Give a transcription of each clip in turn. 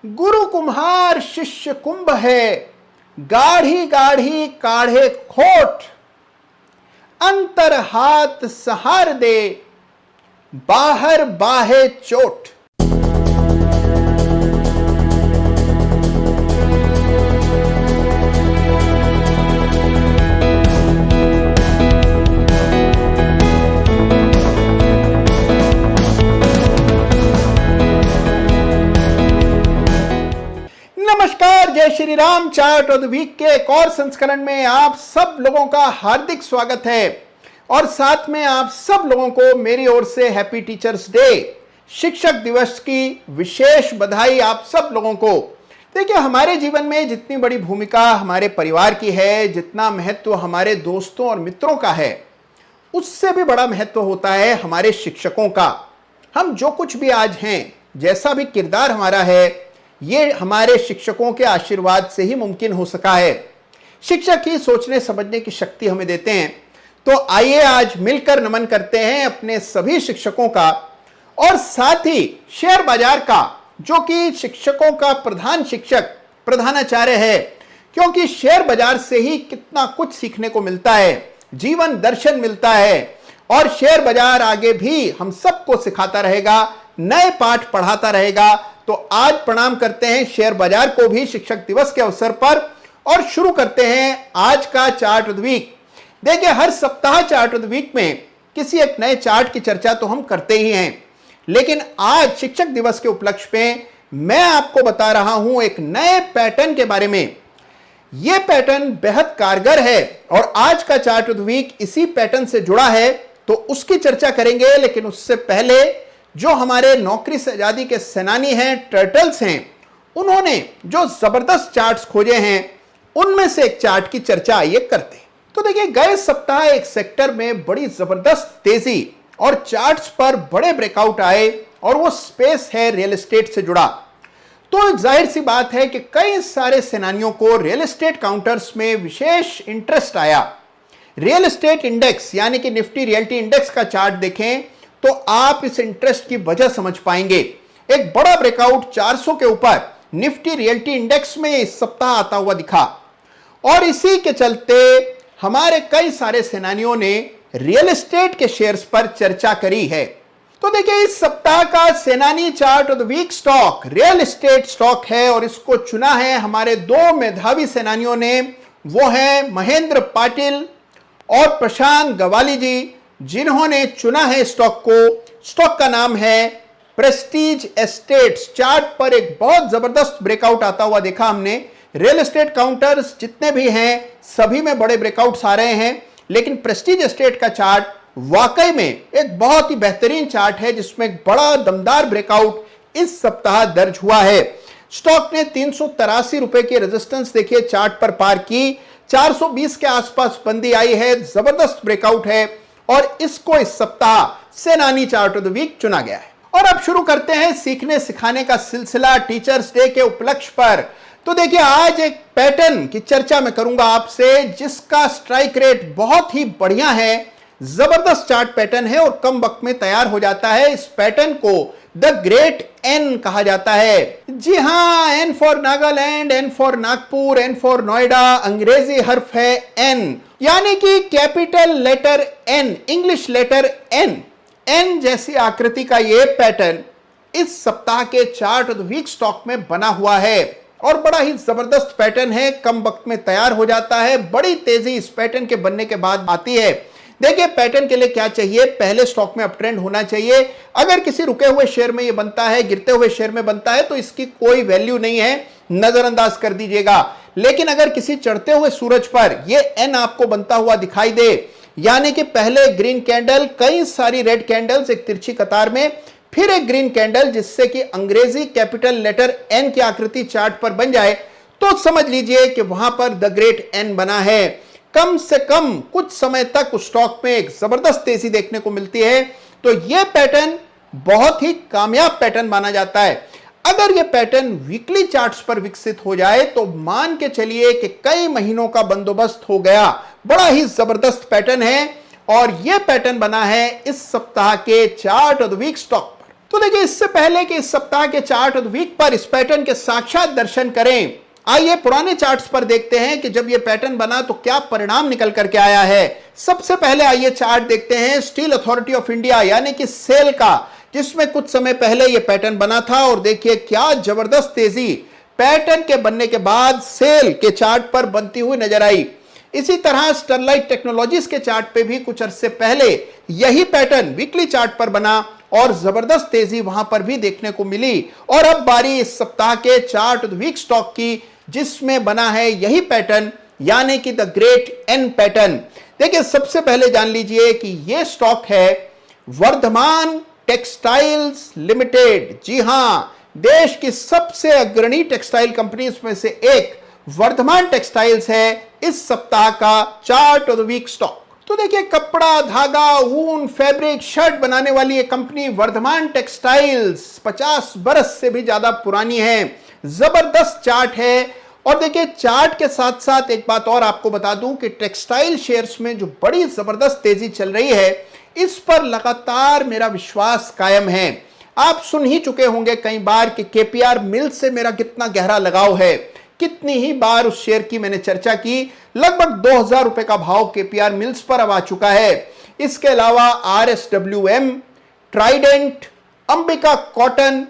गुरु कुम्हार शिष्य कुंभ है, गाढ़ी गाढ़ी काढ़े खोट, अंतर हाथ सहार दे, बाहर बाहे चोट। नमस्कार, जय Shri Ram. Chart of the week के एक और संस्करण में आप सब लोगों का हार्दिक स्वागत है और साथ में आप सब लोगों को मेरी ओर से हैप्पी टीचर्स डे, शिक्षक दिवस की विशेष बधाई आप सब लोगों को। देखिए, हमारे जीवन में जितनी बड़ी भूमिका हमारे परिवार की है, जितना महत्व हमारे दोस्तों और मित्रों का है, उससे भी बड़ा महत्व होता है हमारे शिक्षकों का। हम जो कुछ भी आज हैं, जैसा भी किरदार हमारा है, ये हमारे शिक्षकों के आशीर्वाद से ही मुमकिन हो सका है। शिक्षक ही सोचने समझने की शक्ति हमें देते हैं। तो आइए आज मिलकर नमन करते हैं अपने सभी शिक्षकों का और साथ ही शेयर बाजार का, जो कि शिक्षकों का प्रधान शिक्षक प्रधानाचार्य है, क्योंकि शेयर बाजार से ही कितना कुछ सीखने को मिलता है, जीवन दर्शन मिलता है और शेयर बाजार आगे भी हम सबको सिखाता रहेगा, नए पाठ पढ़ाता रहेगा। तो आज प्रणाम करते हैं शेयर बाजार को भी शिक्षक दिवस के अवसर पर और शुरू करते हैं आज का चार्ट ऑफ द वीक। देखिए, हर सप्ताह चार्ट ऑफ द वीक में किसी एक नए चार्ट की चर्चा तो हम करते ही हैं, लेकिन आज शिक्षक दिवस के उपलक्ष्य में मैं आपको बता रहा हूं एक नए पैटर्न के बारे में। यह पैटर्न बेहद कारगर है और आज का चार्ट ऑफ द वीक इसी पैटर्न से जुड़ा है, तो उसकी चर्चा करेंगे। लेकिन उससे पहले जो हमारे नौकरी से आजादी के सेनानी हैं, टर्टल्स हैं, उन्होंने जो जबरदस्त चार्ट्स खोजे हैं, उनमें से एक चार्ट की चर्चा आइए करते हैं। तो देखिए, गए सप्ताह एक सेक्टर में बड़ी जबरदस्त तेजी और चार्ट्स पर बड़े ब्रेकआउट आए और वो स्पेस है रियल एस्टेट से जुड़ा। तो जाहिर सी बात है कि कई सारे सेनानियों को रियल एस्टेट काउंटर्स में विशेष इंटरेस्ट आया। रियल एस्टेट इंडेक्स यानी कि निफ्टी रियल्टी इंडेक्स का चार्ट देखें तो आप इस इंटरेस्ट की वजह समझ पाएंगे। एक बड़ा ब्रेकआउट 400 के ऊपर निफ्टी रियल्टी इंडेक्स में इस सप्ताह आता हुआ दिखा और इसी के चलते हमारे कई सारे सेनानियों ने रियल एस्टेट के शेयर्स पर चर्चा करी है। तो देखिए, इस सप्ताह का सेनानी chart of the week stock real estate stock है और इसको चुना है हमारे दो मेधावी सेनानियों ने। वो है महेंद्र पाटिल और प्रशांत गवाली जी, जिन्होंने चुना है स्टॉक को। स्टॉक का नाम है प्रेस्टीज एस्टेट्स। चार्ट पर एक बहुत जबरदस्त ब्रेकआउट आता हुआ देखा हमने। रियल एस्टेट काउंटर्स जितने भी हैं, सभी में बड़े ब्रेकआउट्स आ रहे हैं, लेकिन प्रेस्टीज एस्टेट का चार्ट वाकई में एक बहुत ही बेहतरीन चार्ट है, जिसमें एक बड़ा दमदार ब्रेकआउट इस सप्ताह दर्ज हुआ है। स्टॉक ने 383 रुपए की रेजिस्टेंस देखिए चार्ट पर पार की, 420 के आसपास बंदी आई है। जबरदस्त ब्रेकआउट है और इसको इस सप्ताह सेनानी चार्ट ऑफ द वीक चुना गया है। और अब शुरू करते हैं सीखने सिखाने का सिलसिला टीचर्स डे के उपलक्ष्य पर। तो देखिए, आज एक पैटर्न की चर्चा मैं करूंगा आपसे, जिसका स्ट्राइक रेट बहुत ही बढ़िया है। जबरदस्त चार्ट पैटर्न है और कम वक्त में तैयार हो जाता है। इस पैटर्न को द ग्रेट एन कहा जाता है। जी हां, N for Nagaland, N for Nagpur, N for Noida. अंग्रेजी हर्फ है एन, यानी कि capital letter N, English letter N. N जैसी आकृति का यह पैटर्न इस सप्ताह के chart of the week stock में बना हुआ है और बड़ा ही जबरदस्त पैटर्न है। कम वक्त में तैयार हो जाता है। बड़ी तेजी इस पैटर्न के बनने के बाद आती है। देखिए, पैटर्न के लिए क्या चाहिए, पहले स्टॉक में अप ट्रेंड होना चाहिए। अगर किसी रुके हुए शेयर में ये बनता है, गिरते हुए शेयर में बनता है, तो इसकी कोई वैल्यू नहीं है, नजरअंदाज कर दीजिएगा। लेकिन अगर किसी चढ़ते हुए सूरज पर ये एन आपको बनता हुआ दिखाई दे, यानी कि पहले ग्रीन कैंडल, कई सारी रेड कैंडल्स एक तिरछी कतार में, फिर एक ग्रीन कैंडल, जिससे कि अंग्रेजी कैपिटल लेटर एन की आकृति चार्ट पर बन जाए, तो समझ लीजिए कि वहां पर द ग्रेट एन बना है। कम से कम कुछ समय तक उस स्टॉक में एक जबरदस्त तेजी देखने को मिलती है। तो यह पैटर्न बहुत ही कामयाब पैटर्न माना जाता है। अगर यह पैटर्न वीकली चार्ट्स पर विकसित हो जाए तो मान के चलिए कि कई महीनों का बंदोबस्त हो गया। बड़ा ही जबरदस्त पैटर्न है और यह पैटर्न बना है इस सप्ताह के chart of the week stock पर। तो देखिए, इससे पहले कि इस सप्ताह के चार्ट ऑफ द वीक पर इस पैटर्न के साक्षात दर्शन करें, आइए पुराने चार्ट्स पर देखते हैं कि जब यह पैटर्न बना तो क्या परिणाम निकल करके आया है। सबसे पहले आइए चार्ट देखते हैं स्टील अथॉरिटी ऑफ इंडिया यानी कि सेल का, जिसमें कुछ समय पहले यह पैटर्न बना था। और देखिए क्या जबरदस्त तेजी पैटर्न के बनने के बाद सेल के चार्ट पर बनती हुई नजर आई। इसी तरह स्टरलाइट टेक्नोलॉजीज के चार्ट पे भी कुछ अरसे पहले यही पैटर्न वीकली चार्ट पर बना और जबरदस्त तेजी वहां पर भी देखने को मिली। और अब बारी इस सप्ताह के chart of the week stock की, जिसमें बना है यही पैटर्न यानी कि द ग्रेट एन पैटर्न। देखिए, सबसे पहले जान लीजिए कि यह स्टॉक है वर्धमान टेक्सटाइल्स लिमिटेड। जी हां, देश की सबसे अग्रणी टेक्सटाइल कंपनीज में से एक वर्धमान टेक्सटाइल्स है इस सप्ताह का chart of the week stock. तो देखिए, कपड़ा, धागा, ऊन, फैब्रिक, शर्ट बनाने वाली ये कंपनी वर्धमान टेक्सटाइल्स 50 बरस से भी ज्यादा पुरानी है। जबरदस्त चार्ट है। और देखिए, चार्ट के साथ साथ एक बात और आपको बता दूं कि टेक्सटाइल शेयर्स में जो बड़ी जबरदस्त तेजी चल रही है, इस पर लगातार मेरा विश्वास कायम है। आप सुन ही चुके होंगे कई बार कि केपीआर मिल से मेरा कितना गहरा लगाव है। कितनी ही बार उस शेयर की मैंने चर्चा की। लगभग 2000 रुपए का भाव केपीआर मिल्स पर अब आ चुका है। इसके अलावा आरएसडब्ल्यूएम, ट्राइडेंट, अंबिका कॉटन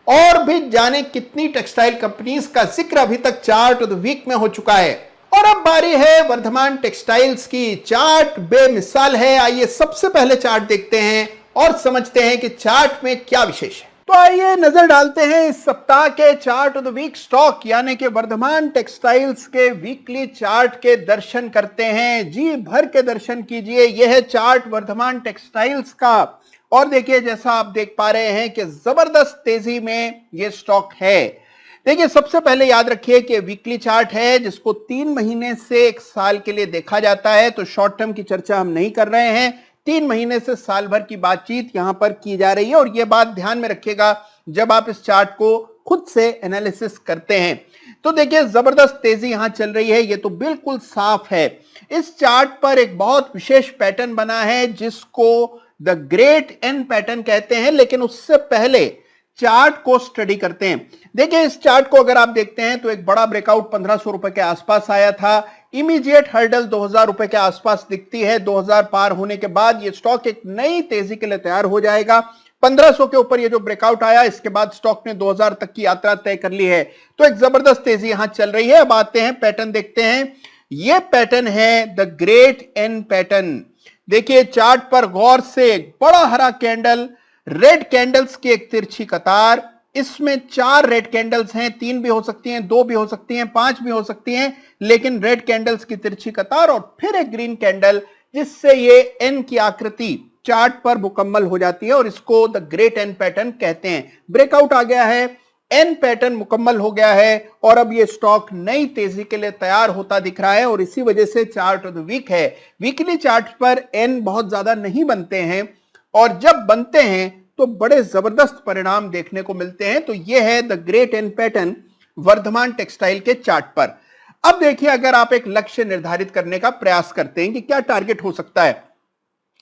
और भी जाने कितनी टेक्सटाइल कंपनीज का जिक्र अभी तक चार्ट ऑफ द वीक में हो चुका है। और अब बारी है वर्धमान टेक्सटाइल्स की। चार्ट बेमिसाल है। आइए सबसे पहले चार्ट देखते हैं और समझते हैं कि चार्ट में क्या विशेष है। तो आइए नजर डालते हैं इस सप्ताह के chart of the week stock यानी कि वर्धमान टेक्सटाइल्स के वीकली चार्ट के दर्शन करते हैं। जी भर के दर्शन कीजिए। यह है चार्ट वर्धमान टेक्सटाइल्स का। और देखिए, जैसा आप देख पा रहे हैं कि जबरदस्त तेजी में यह स्टॉक है। देखिए, सबसे पहले याद रखिए कि वीकली चार्ट है जिसको 3 महीने से 1 साल के लिए देखा जाता है। तो शॉर्ट टर्म की चर्चा हम नहीं कर रहे हैं। 3 महीने से साल भर की बातचीत यहां पर की जा रही है। और यह बात ध्यान में रखिएगा जब आप इस चार्ट को खुद से एनालिसिस करते हैं। तो देखिए, जबरदस्त तेजी यहां चल रही है, यह तो बिल्कुल साफ है। इस चार्ट पर एक बहुत विशेष पैटर्न बना है जिसको द ग्रेट एन पैटर्न कहते हैं। लेकिन उससे पहले चार्ट को स्टडी करते हैं। देखिए, इस चार्ट को अगर आप देखते हैं तो एक बड़ा ब्रेकआउट 1500 रुपए के आसपास आया था। इमीडिएट हर्डल 2000 रुपए के आसपास दिखती है। 2000 पार होने के बाद ये स्टॉक एक नई तेजी के लिए तैयार हो जाएगा। 1500 के ऊपर ये जो ब्रेकआउट आया, इसके बाद स्टॉक ने 2000 तक की यात्रा तय कर ली है। तो एक जबरदस्त तेजी यहां चल रही है। अब आते हैं पैटर्न देखते हैं। यह पैटर्न है द ग्रेट एन पैटर्न। देखिए, चार्ट पर गौर से एक बड़ा हरा कैंडल, रेड कैंडल्स की एक तिरछी कतार। इसमें 4 रेड कैंडल्स हैं। 3 भी हो सकती हैं, 2 भी हो सकती हैं, 5 भी हो सकती हैं, लेकिन रेड कैंडल्स की तिरछी कतार और फिर एक ग्रीन कैंडल, जिससे ये एन की आकृति चार्ट पर मुकम्मल हो जाती है और इसको द ग्रेट एन पैटर्न कहते हैं। ब्रेकआउट आ गया है, एन पैटर्न मुकम्मल हो गया है और अब ये स्टॉक नई तेजी के लिए तैयार होता दिख रहा है। और इसी वजह से चार्ट ऑफ द वीक है। वीकली चार्ट पर एन बहुत ज्यादा नहीं बनते हैं और जब बनते हैं तो बड़े जबरदस्त परिणाम देखने को मिलते हैं। तो यह है the great N pattern Vardhman textile के चार्ट पर। अब देखिए, अगर आप एक लक्ष्य निर्धारित करने का प्रयास करते हैं कि क्या टारगेट हो सकता है।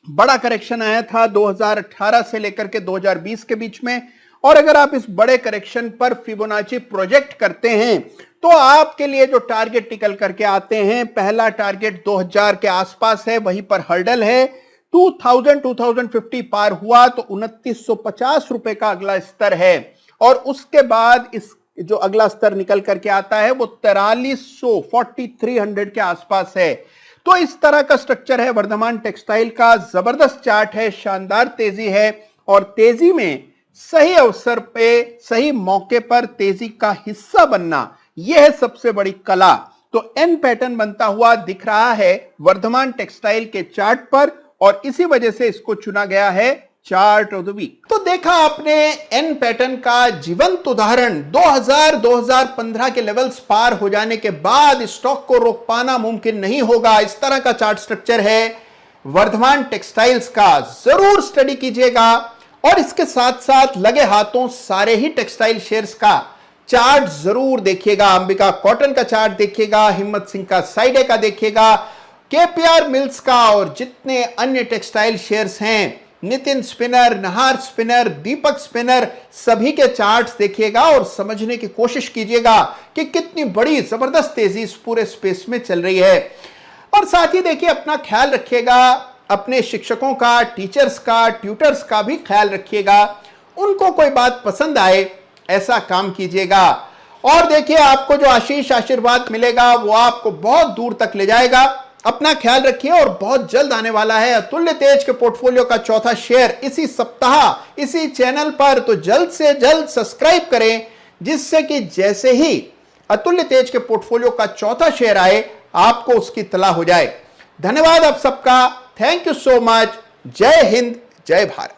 बड़ा करेक्शन आया था 2018 से लेकर के 2020 के बीच में, और अगर आप इस बड़े करेक्शन पर फिबोनाची प्रोजेक्ट करते हैं तो आपके लिए जो टारगेट निकल करके आते हैं, पहला टारगेट 2000 के आसपास है, वहीं पर हर्डल है। 2050 पार हुआ तो 2950 रुपए का अगला स्तर है। और उसके बाद इस जो अगला स्तर निकल करके आता है वो 4300 के आसपास है। तो इस तरह का स्ट्रक्चर है वर्धमान टेक्सटाइल का। जबरदस्त चार्ट है, शानदार तेजी है और तेजी में सही अवसर पे, सही मौके पर तेजी का हिस्सा बनना, यह है सबसे बड़ी कला। तो एन पैटर्न बनता हुआ दिख रहा है वर्धमान टेक्सटाइल के चार्ट पर और इसी वजह से इसको चुना गया है चार्ट ऑफ द वीक। तो देखा आपने एन पैटर्न का जीवंत उदाहरण। 2015 के लेवल्स पार हो जाने के बाद स्टॉक को रोक पाना मुमकिन नहीं होगा। इस तरह का चार्ट स्ट्रक्चर है वर्धमान टेक्सटाइल्स का। जरूर स्टडी कीजिएगा और इसके साथ साथ लगे हाथों सारे ही टेक्सटाइल शेयर्स का चार्ट जरूर देखिएगा। अंबिका कॉटन का चार्ट देखिएगा, हिम्मत सिंह का साइडे का देखिएगा, केपीआर मिल्स का और जितने अन्य टेक्सटाइल शेयर्स हैं नितिन स्पिनर, नहार स्पिनर, दीपक स्पिनर, सभी के चार्ट्स देखिएगा और समझने की कोशिश कीजिएगा कि कितनी बड़ी जबरदस्त तेजी इस पूरे स्पेस में चल रही है। और साथ ही देखिए अपना ख्याल रखिएगा, अपने शिक्षकों का, टीचर्स का, ट्यूटर्स का भी ख्याल रखिएगा। उनको कोई बात पसंद आए ऐसा काम कीजिएगा। और देखिए आपको जो आशीष आशीर्वाद मिलेगा वो आपको बहुत दूर तक ले जाएगा। अपना ख्याल रखिए और बहुत जल्द आने वाला है अतुल्य तेज के पोर्टफोलियो का चौथा शेयर इसी सप्ताह इसी चैनल पर। तो जल्द से जल्द सब्सक्राइब करें, जिससे कि जैसे ही अतुल्य तेज के पोर्टफोलियो का चौथा शेयर आए आपको उसकी इत्तला हो जाए। धन्यवाद आप सबका, थैंक यू सो मच। जय हिंद, जय भारत।